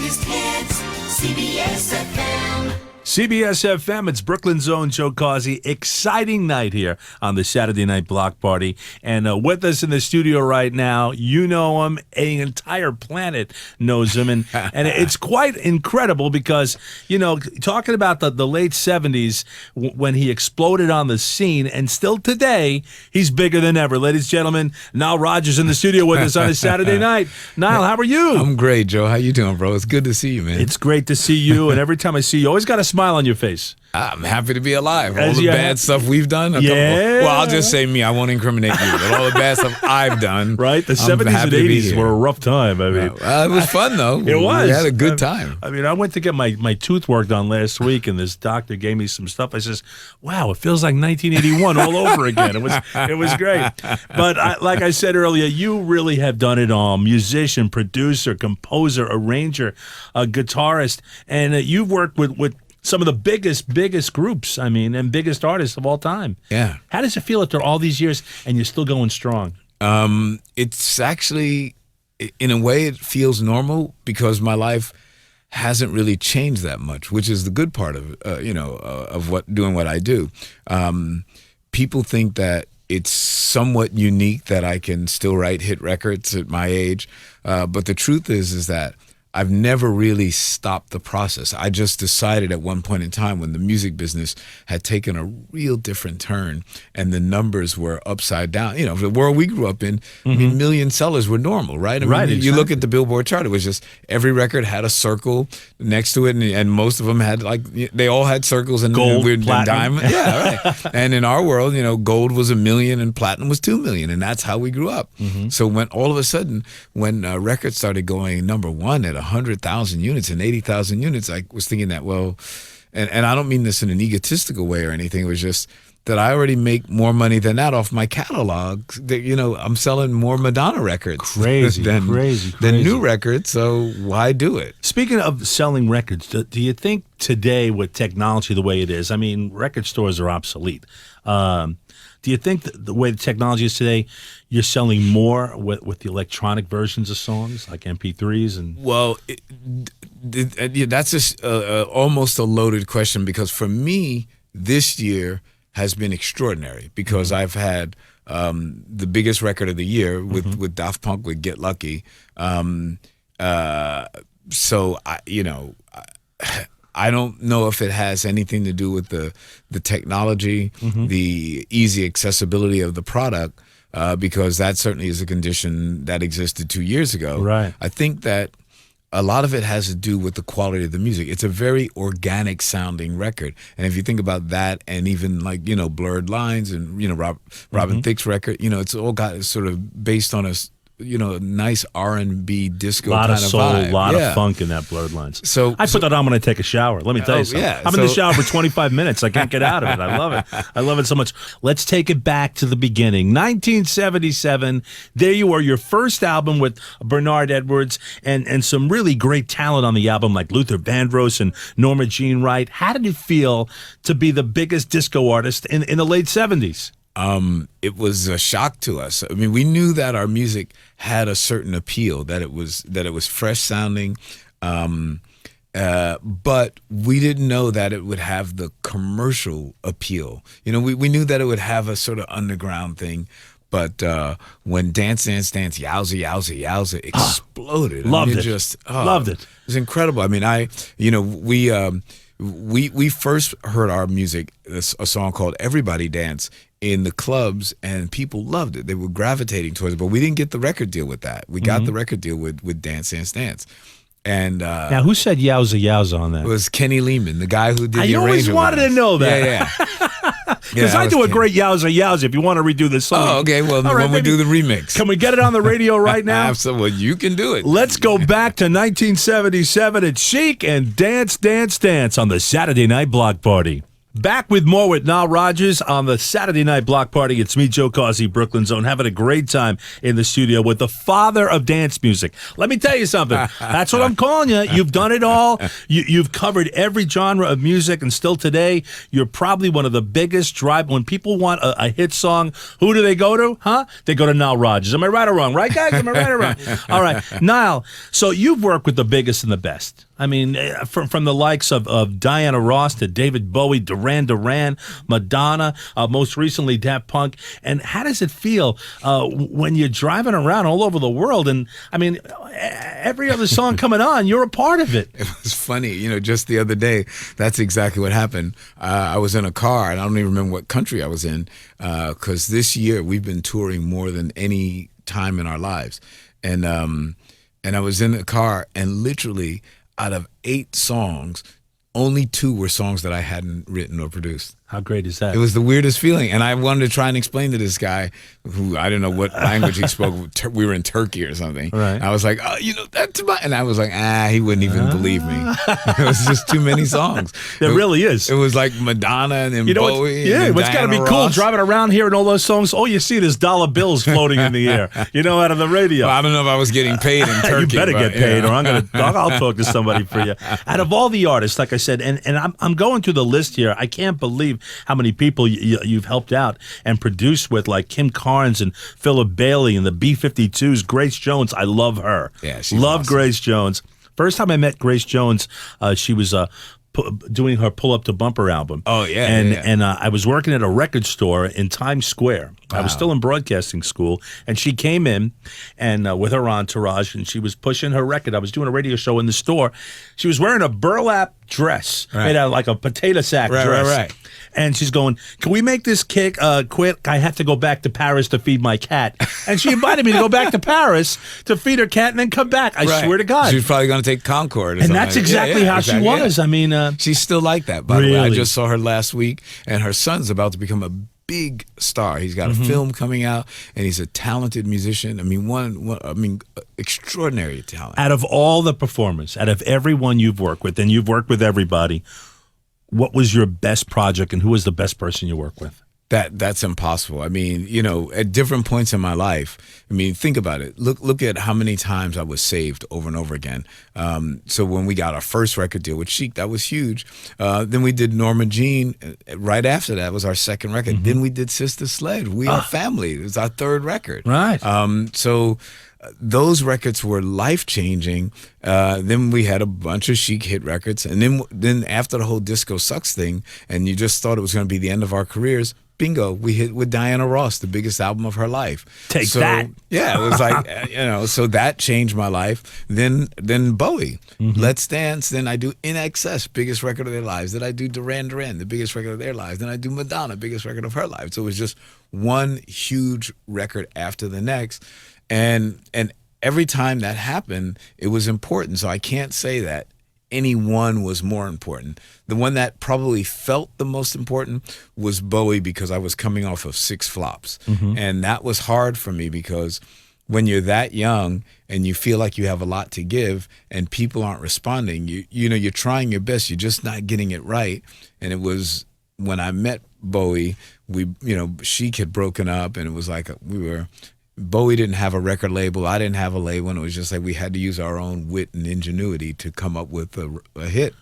greatest hits, CBS FM. CBS FM, it's Brooklyn's own Joe Causey. Exciting night here on the Saturday Night Block Party. And with us in the studio right now, you know him, an entire planet knows him. And it's quite incredible because, you know, talking about the late 70s when he exploded on the scene, and still today, he's bigger than ever. Ladies and gentlemen, Nile Rodgers in the studio with us on a Saturday night. Nile, how are you? I'm great, Joe. How you doing, bro? It's good to see you, man. It's great to see you, and every time I see you, always got a smile on your face. I'm happy to be alive. All the bad stuff we've done. Well, I'll just say me. I won't incriminate you. But all the bad stuff I've done. Right? The 70s and 80s were a rough time. I mean, it was fun, though. It was. We had a good time. I mean, I went to get my tooth work done last week, and this doctor gave me some stuff. I says, wow, it feels like 1981 all over again. It was great. But like I said earlier, you really have done it all. Musician, producer, composer, arranger, guitarist. And you've worked with some of the biggest groups, I mean, and biggest artists of all time. Yeah. How does it feel after all these years and you're still going strong? It's actually, in a way, it feels normal because my life hasn't really changed that much, which is the good part of doing what I do. People think that it's somewhat unique that I can still write hit records at my age, but the truth is that I've never really stopped the process. I just decided at one point in time when the music business had taken a real different turn and the numbers were upside down. You know, the world we grew up in, I mean, million sellers were normal, right? I mean, right, you look at the Billboard chart, it was just every record had a circle next to it, and most of them had, like, they all had circles and gold, and platinum. diamond. Yeah, right. And in our world, you know, gold was $1 million and platinum was $2 million, and that's how we grew up. So when all of a sudden, when records started going number one at 100,000 units and 80,000 units, I was thinking that, well, and I don't mean this in an egotistical way or anything. It was just that I already make more money than that off my catalog. That, you know, I'm selling more Madonna records than new records, so why do it? Speaking of selling records, do you think today with technology the way it is, I mean, record stores are obsolete. Do you think the way the technology is today, you're selling more with the electronic versions of songs, like MP3s? And well, that's just almost a loaded question, because for me, this year has been extraordinary because I've had the biggest record of the year with Daft Punk with Get Lucky. So I don't know if it has anything to do with the technology, the easy accessibility of the product, because that certainly is a condition that existed 2 years ago. Right. I think that a lot of it has to do with the quality of the music. It's a very organic sounding record. And if you think about that, and even like, you know, Blurred Lines and, you know, Robin Thicke's record, you know, it's all got sort of based on a, you know, nice R&B disco kind of vibe. A lot of soul, a lot of funk in that Blurred Lines. So I put that on when I take a shower. Let me tell you something. Yeah, I'm in the shower for 25 minutes. I can't get out of it. I love it. I love it so much. Let's take it back to the beginning. 1977. There you are, your first album with Bernard Edwards and some really great talent on the album like Luther Vandross and Norma Jean Wright. How did it feel to be the biggest disco artist in the late 70s? It was a shock to us. I mean, we knew that our music had a certain appeal, that it was fresh sounding, but we didn't know that it would have the commercial appeal. You know, we knew that it would have a sort of underground thing, but when Dance, Dance, Dance, Yowza, Yowza, Yowza exploded. Loved it. Loved it. It was incredible. I mean, we first heard our music, a song called Everybody Dance, in the clubs, and people loved it. They were gravitating towards it, but we didn't get the record deal with that. We got the record deal with Dance, Dance, Dance. And now, who said Yowza Yowza on that? It was Kenny Lehman, the guy who did the arrangement. I always wanted to know that. Yeah. Because I do a great Yowza Yowza if you want to redo this song. Oh, okay. Well, when we do the remix. Can we get it on the radio right now? Absolutely. You can do it. Let's go back to 1977. It's Chic and Dance, Dance, Dance on the Saturday Night Block Party. Back with more with Nile Rodgers on the Saturday Night Block Party. It's me, Joe Causey, Brooklyn Zone, having a great time in the studio with the father of dance music. Let me tell you something. That's what I'm calling you. You've done it all. You've covered every genre of music, and still today, you're probably one of the biggest drive. When people want a hit song, who do they go to? Huh? They go to Nile Rodgers. Am I right or wrong? Right, guys? Am I right or wrong? All right. Nile, so you've worked with the biggest and the best. I mean, from the likes of Diana Ross to David Bowie, Duran Duran, Madonna, most recently Daft Punk. And how does it feel when you're driving around all over the world? And I mean, every other song coming on, you're a part of it. It was funny, just the other day, that's exactly what happened. I was in a car, and I don't even remember what country I was in, because this year we've been touring more than any time in our lives. And I was in the car, and literally, out of 8 songs, only 2 were songs that I hadn't written or produced. How great is that? It was the weirdest feeling. And I wanted to try and explain to this guy, who I don't know what language he spoke. We were in Turkey or something. Right. I was like, oh, that's my... And I was like, he wouldn't even believe me. It was just too many songs. It really is. It was like Madonna and then Bowie. What's got to be cool, driving around hearing all those songs, all you see is dollar bills floating in the air, out of the radio. Well, I don't know if I was getting paid in Turkey. You better get paid, or I'll talk to somebody for you. Out of all the artists, like I said, and I'm going through the list here, I can't believe how many people you've helped out and produced with, like Kim Carnes and Philip Bailey and the B-52s. Grace Jones, I love her. Yeah, she's love awesome. Grace Jones. First time I met Grace Jones, she was doing her Pull Up to Bumper album. Oh, yeah. And I was working at a record store in Times Square. Wow. I was still in broadcasting school, and she came in and with her entourage, and she was pushing her record. I was doing a radio show in the store. She was wearing a burlap dress made out of like a potato sack dress. Right. And she's going, can we make this quick? I have to go back to Paris to feed my cat. And she invited me to go back to Paris to feed her cat and then come back. I swear to God. She was probably going to take Concorde or something. And that's exactly how she was. I mean, she's still like that, by the way. I just saw her last week, and her son's about to become a big star. He's got a film coming out, and he's a talented musician. I mean, extraordinary talent. Out of all the performers, out of everyone you've worked with, and you've worked with everybody, what was your best project, and who was the best person you worked with? That's impossible. I mean, at different points in my life, I mean, think about it. Look at how many times I was saved over and over again. So when we got our first record deal with Chic, that was huge. Then we did Norma Jean. Right after that was our second record. Then we did Sister Sledge. We Are Family. It was our third record. Right. So those records were life-changing. Then we had a bunch of Chic hit records. And then after the whole Disco Sucks thing, and you just thought it was going to be the end of our careers, bingo, we hit with Diana Ross, the biggest album of her life. Take that. Yeah, it was like, so that changed my life. Then Bowie, Let's Dance. Then I do In Excess, biggest record of their lives. Then I do Duran Duran, the biggest record of their lives. Then I do Madonna, biggest record of her life. So it was just one huge record after the next. And every time that happened, it was important. So I can't say that any one was more important. The one that probably felt the most important was Bowie, because I was coming off of 6 flops. And that was hard for me, because when you're that young and you feel like you have a lot to give and people aren't responding, you're trying your best, you're just not getting it right. And it was when I met Bowie, Chic had broken up, and it was like Bowie didn't have a record label. I didn't have a label. And it was just like we had to use our own wit and ingenuity to come up with a hit.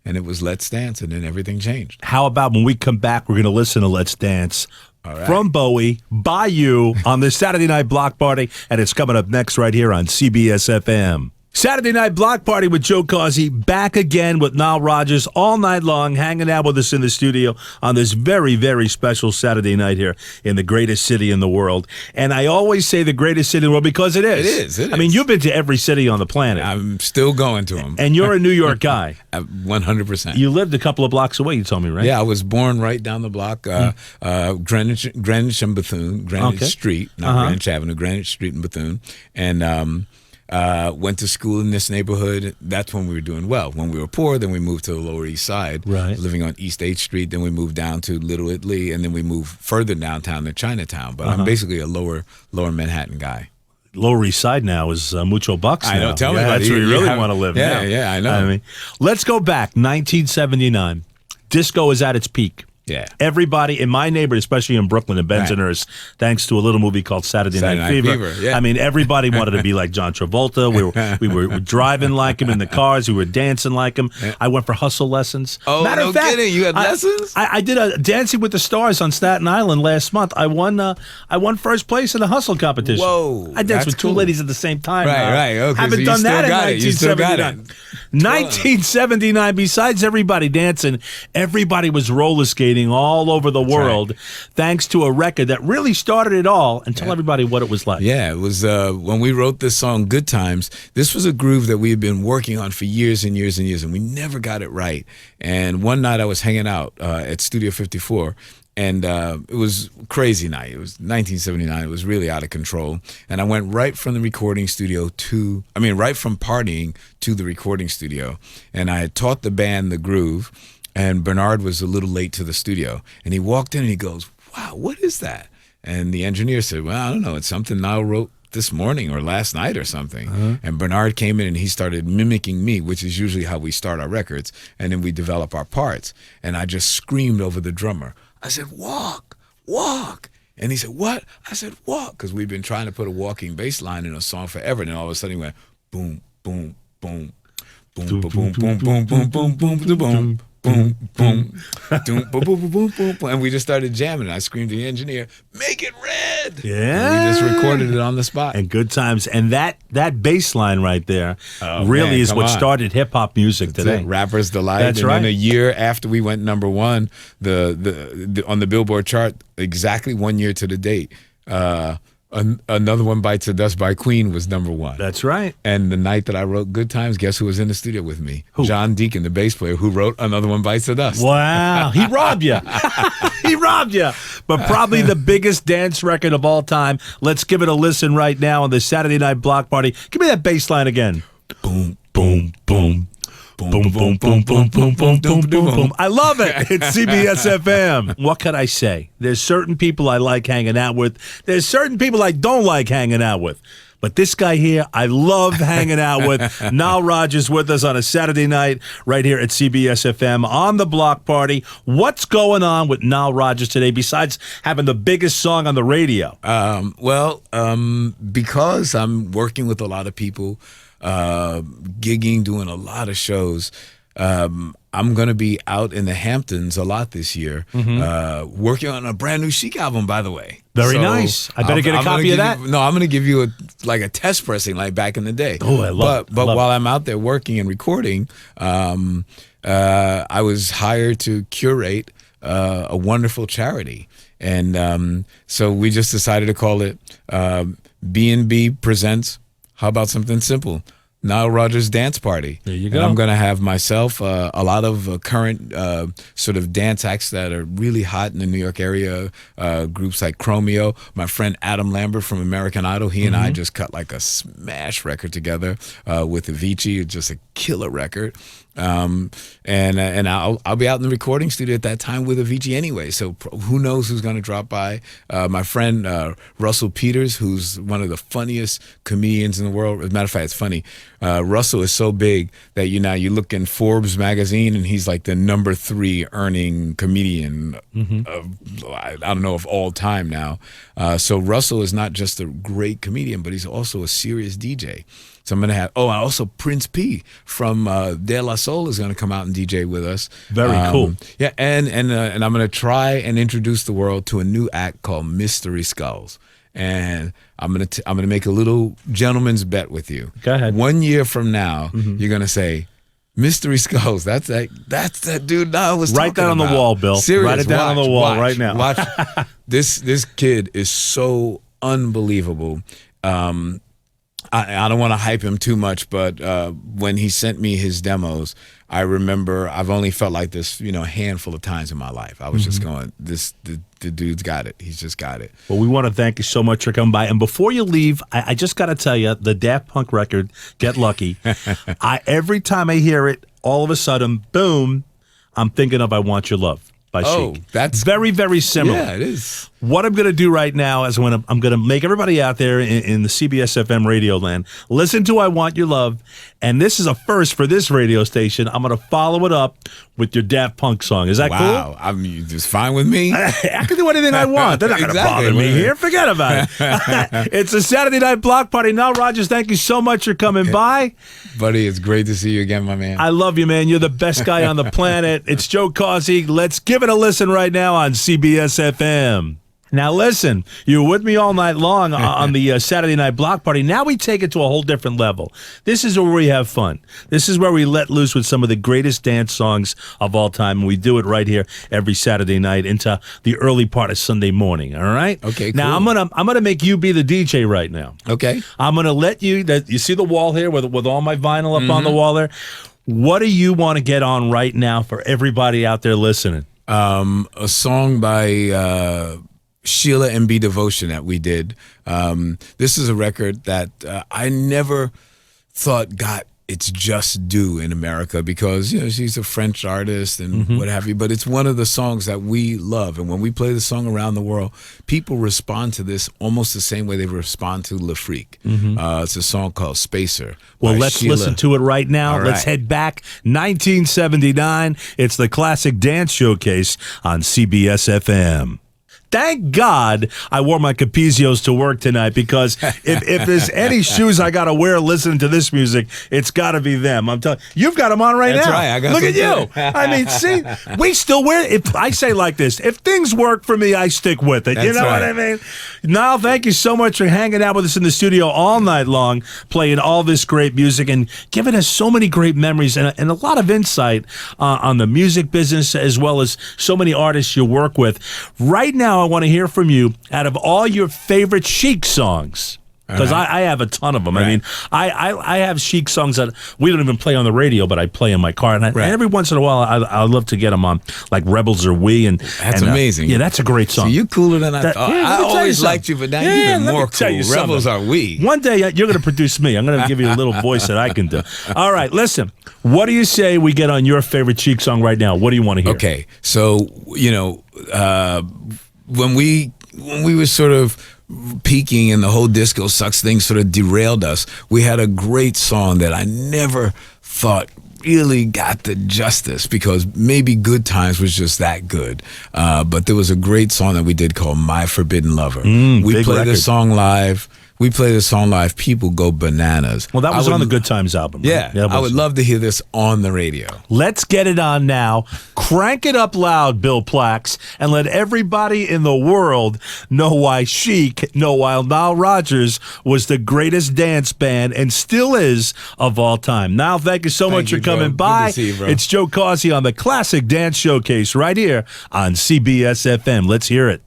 And it was Let's Dance, and then everything changed. How about when we come back, we're going to listen to Let's Dance from Bowie by you on this Saturday Night Block Party. And it's coming up next right here on CBS FM. Saturday Night Block Party with Joe Causey, back again with Nile Rodgers all night long, hanging out with us in the studio on this very, very special Saturday night here in the greatest city in the world. And I always say the greatest city in the world because it is. It is. I mean, you've been to every city on the planet. I'm still going to them. And you're a New York guy. 100%. You lived a couple of blocks away, you told me, right? Yeah, I was born right down the block, Greenwich and Bethune, Greenwich Street, not Greenwich Avenue, Greenwich Street and Bethune. And went to school in this neighborhood. That's when we were doing well. When we were poor, then we moved to the Lower East Side, living on East 8th Street. Then we moved down to Little Italy, and then we moved further downtown to Chinatown. But I'm basically a lower Manhattan guy. Lower East Side now is mucho bucks now. I know. Tell me about that's it. where you really want to live now. Yeah, I know. I mean, let's go back, 1979. disco is at its peak. Yeah. Everybody in my neighborhood, especially in Brooklyn and Bensonhurst, thanks to a little movie called Saturday Night Fever. Yeah. I mean, everybody wanted to be like John Travolta. We were driving like him in the cars. We were dancing like him. I went for hustle lessons. Oh, Matter no of fact, kidding. You had lessons? I did a Dancing with the Stars on Staten Island last month. I won first place in a hustle competition. Whoa, I danced that's with two cool. ladies at the same time. Right. Okay, Haven't so you done still that in got it. You still got 1979. it. 1979, besides everybody dancing, everybody was roller skating all over the world, thanks to a record that really started it all and tell everybody what it was like. Yeah, it was when we wrote this song, Good Times, this was a groove that we had been working on for years and years and years, and we never got it right. And one night I was hanging out at Studio 54, and it was a crazy night. It was 1979. It was really out of control. And I went right from the recording studio right from partying to the recording studio. And I had taught the band the groove, and Bernard was a little late to the studio. And he walked in and he goes, "Wow, what is that?" And the engineer said, "Well, I don't know. It's something Nile wrote this morning or last night or something." And Bernard came in and he started mimicking me, which is usually how we start our records. And then we develop our parts. And I just screamed over the drummer. I said, "Walk, walk." And he said, "What?" I said, "Walk," because we've been trying to put a walking bass line in a song forever. And then all of a sudden he went boom, boom, boom, boom, boom, boom, boom, boom, boom, boom, boom, boom. Boom, boom, boom, boom, boom, boom, boom, boom, and we just started jamming. I screamed to the engineer, "Make it red!" Yeah, and we just recorded it on the spot. And Good Times, and that bass line right there really is what started hip hop music today. Rapper's Delight. That's and right. then a year after we went #1, the on the Billboard chart, exactly 1 year to the date. Another One Bites the Dust by Queen was #1. That's right. And the night that I wrote Good Times, guess who was in the studio with me? Who? John Deacon, the bass player, who wrote Another One Bites the Dust. Wow, he robbed you. He robbed you. But probably the biggest dance record of all time. Let's give it a listen right now on the Saturday Night Block Party. Give me that bass line again. Boom, boom, boom. Boom, boom, boom, boom, boom, boom, boom, boom, boom. I love it. It's CBS FM. What could I say? There's certain people I like hanging out with. There's certain people I don't like hanging out with. But this guy here, I love hanging out with. Nile Rodgers with us on a Saturday night right here at CBS FM on the Block Party. What's going on with Nile Rodgers today besides having the biggest song on the radio? Because I'm working with a lot of people, gigging, doing a lot of shows. I'm going to be out in the Hamptons a lot this year, working on a brand new Chic album, by the way. Very nice. I better get a copy of that. I'm going to give you a test pressing like back in the day. Oh, I love it. But while I'm out there working and recording, I was hired to curate a wonderful charity. And so we just decided to call it B&B Presents. How about something simple? Nile Rodgers Dance Party. There you go. And I'm going to have myself, a lot of current sort of dance acts that are really hot in the New York area, groups like Chromeo. My friend Adam Lambert from American Idol, he and I just cut like a smash record together with Avicii, just a killer record. And I'll be out in the recording studio at that time with Avicii anyway. So who knows who's going to drop by? My friend Russell Peters, who's one of the funniest comedians in the world. As a matter of fact, it's funny. Russell is so big that you look in Forbes magazine and he's like the #3 earning comedian of, I don't know, of all time now. So Russell is not just a great comedian, but he's also a serious DJ. So I'm going to have, also Prince P from De La Soul is going to come out and DJ with us. Very cool. Yeah, and I'm going to try and introduce the world to a new act called Mystery Skulls. And I'm gonna make a little gentleman's bet with you. Go ahead. 1 year from now, you're gonna say, Mystery Skulls. That's that dude I was talking about. Write that on the wall, Bill. Serious. Write it down on the wall right now. Watch. This kid is so unbelievable. I don't want to hype him too much, but when he sent me his demos, I remember I've only felt like this, a handful of times in my life. I was just going, the dude's got it. He's just got it. Well, we want to thank you so much for coming by. And before you leave, I just got to tell you, the Daft Punk record, Get Lucky, every time I hear it, all of a sudden, boom, I'm thinking of I Want Your Love by Oh, Chic. that's very, very similar. Yeah, it is. What I'm going to do right now is I'm going to make everybody out there in the CBS FM radio land listen to I Want Your Love. And this is a first for this radio station. I'm going to follow it up with your Daft Punk song. Is that cool? Wow, I mean, it's fine with me. I can do anything I want. They're not going to Exactly, bother me man. here. Forget about it. It's a Saturday Night Block Party. Nile Rodgers, thank you so much for coming by. Buddy, it's great to see you again, my man. I love you, man. You're the best guy on the planet. It's Joe Causey. Let's give it a listen right now on CBS FM. Now, listen, you were with me all night long on the Saturday Night Block Party. Now we take it to a whole different level. This is where we have fun. This is where we let loose with some of the greatest dance songs of all time. And we do it right here every Saturday night into the early part of Sunday morning. All right? Okay, cool. Now, I'm gonna make you be the DJ right now. Okay. I'm going to let you see the wall here with all my vinyl up on the wall there. What do you want to get on right now for everybody out there listening? A song by Sheila and B Devotion that we did. This is a record that I never thought got its just due in America because, you know, she's a French artist and what have you, but it's one of the songs that we love. And when we play the song around the world, people respond to this almost the same way they respond to Le Freak. It's a song called Spacer. Well, by let's Sheila. listen to it right now. All Let's right. head back 1979. It's the Classic Dance Showcase on CBS FM. Thank God I wore my Capizios to work tonight because if there's any shoes I got to wear listening to this music, it's got to be them. I'm telling you, you've got them on right That's now. right, I got Look at some you. too. I mean, see, we still wear it. If I say like this, if things work for me, I stick with it. You That's know what right. I mean? Niall, thank you so much for hanging out with us in the studio all night long, playing all this great music and giving us so many great memories and a lot of insight on the music business as well as so many artists you work with. Right now, I want to hear from you out of all your favorite Chic songs. Because I have a ton of them. I mean, I have Chic songs that we don't even play on the radio, but I play in my car. And every once in a while, I love to get them on, like Rebels Are We. And That's and, amazing. Yeah, that's a great song. So you're cooler than I thought. Yeah, let me I tell you always something. liked you, but now Yeah, you're even let me more tell cool. you something. Rebels Are We. One day, you're going to produce me. I'm going to give you a little voice that I can do. All right, listen. What do you say we get on your favorite Chic song right now? What do you want to hear? Okay, so, you know, when we were sort of peaking and the whole disco sucks thing sort of derailed us, we had a great song that I never thought really got the justice because maybe Good Times was just that good. But there was a great song that we did called My Forbidden Lover. We big played record. the song live. We play the song live. People go bananas. Well, that was I would- on the Good Times album. Right? Yeah, it I was. would love to hear this on the radio. Let's get it on now. Crank it up loud, Bill Plax, and let everybody in the world know why Chic, why Nile Rodgers was the greatest dance band and still is of all time. Niall, thank you so much you, for coming Joe. Good by. to see you, bro. It's Joe Causey on the Classic Dance Showcase right here on CBS FM. Let's hear it.